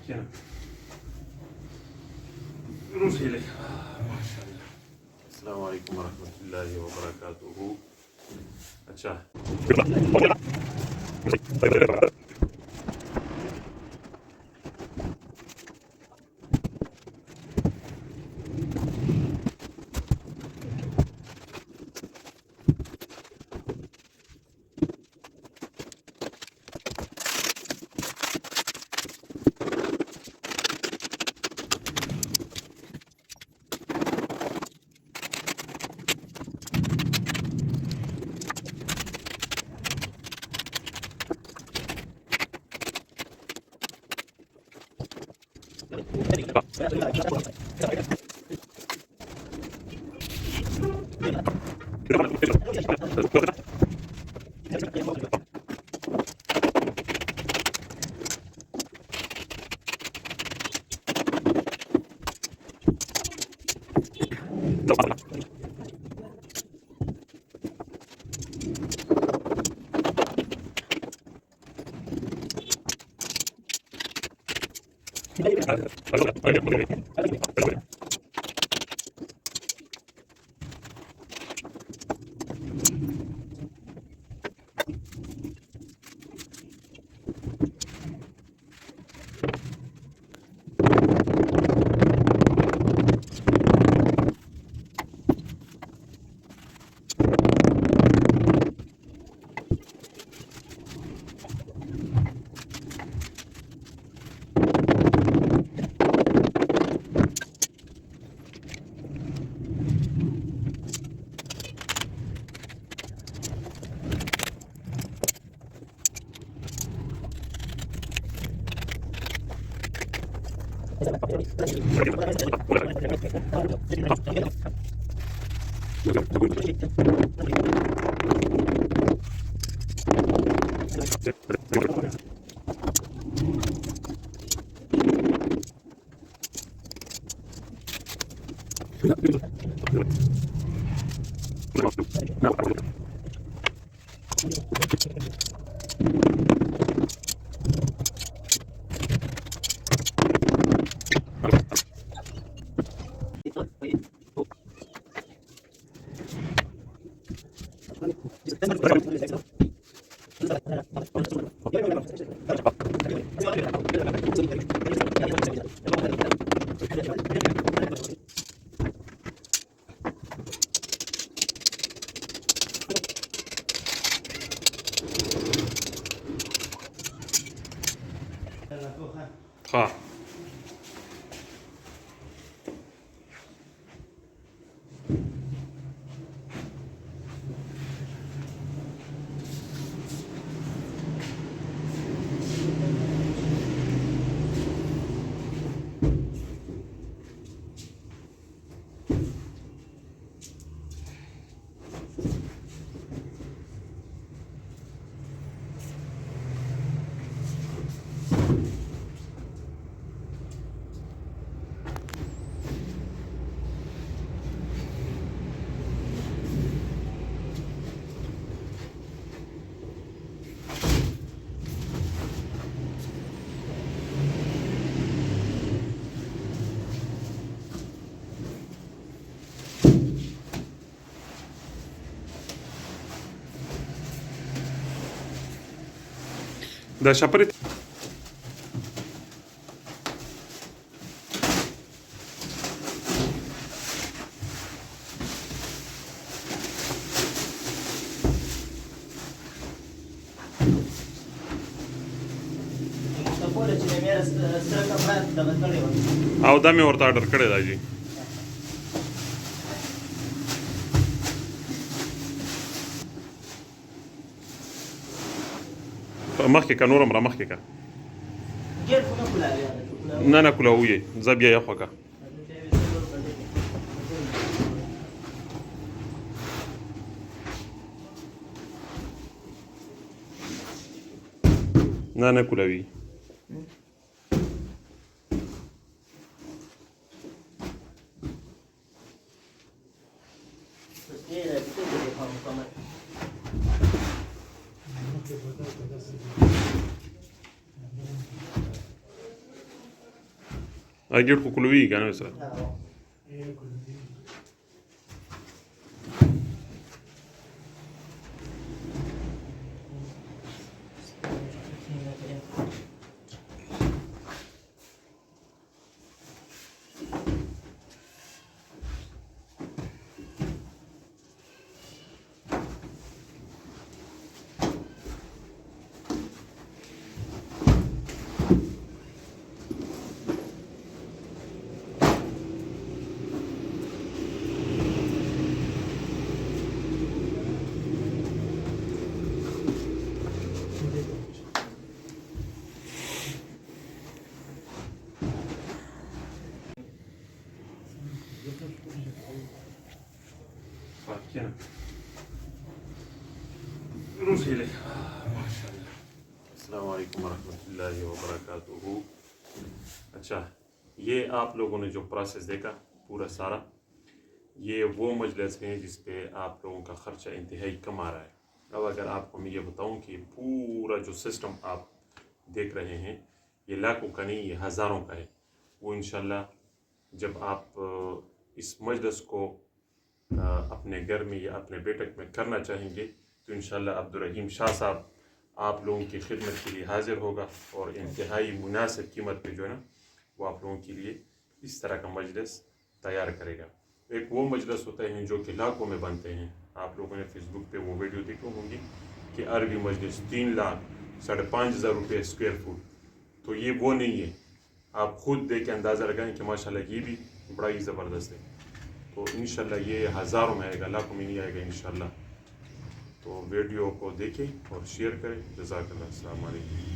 كده روسي لك ما شاء الله. السلام عليكم ورحمة الله وبركاته. अच्छा ها دا شپري او دا مې ورته آرډر کړی دا جی مخکې که نورم را مخکې که نه نه کولاوو یې زه بیا یې خوږه نه نه کولاوي Ayer kukuluwi gana sir. السلام علیکم ورحمۃ اللہ وبرکاتہ. اچھا، یہ آپ لوگوں نے جو پروسیس دیکھا پورا سارا، یہ وہ مجلس ہیں جس پہ آپ لوگوں کا خرچہ انتہائی کم آ رہا ہے. اب اگر آپ کو میں یہ بتاؤں کہ پورا جو سسٹم آپ دیکھ رہے ہیں یہ لاکھوں کا نہیں، یہ ہزاروں کا ہے. وہ انشاءاللہ جب آپ اس مجلس کو اپنے گھر میں یا اپنے بیٹک میں کرنا چاہیں گے تو انشاءاللہ عبدالرحیم شاہ صاحب آپ لوگوں کی خدمت کے لیے حاضر ہوگا اور انتہائی مناسب قیمت پہ جو ہے نا وہ آپ لوگوں کے لیے اس طرح کا مجلس تیار کرے گا. ایک وہ مجلس ہوتے ہیں جو کہ لاکھوں میں بنتے ہیں. آپ لوگوں نے فیس بک پہ وہ ویڈیو دیکھی ہوں گی کہ عربی مجلس 3,05,000 روپے اسکوائر فٹ. تو یہ وہ نہیں ہے. آپ خود دیکھ کے اندازہ لگائیں کہ ماشاءاللہ یہ بھی بڑا ہی زبردست ہے. تو انشاءاللہ یہ ہزاروں میں آئے گا، لاکھوں میں نہیں آئے گا انشاءاللہ. تو ویڈیو کو دیکھیں اور شیئر کریں. جزاک اللہ. السلام علیکم.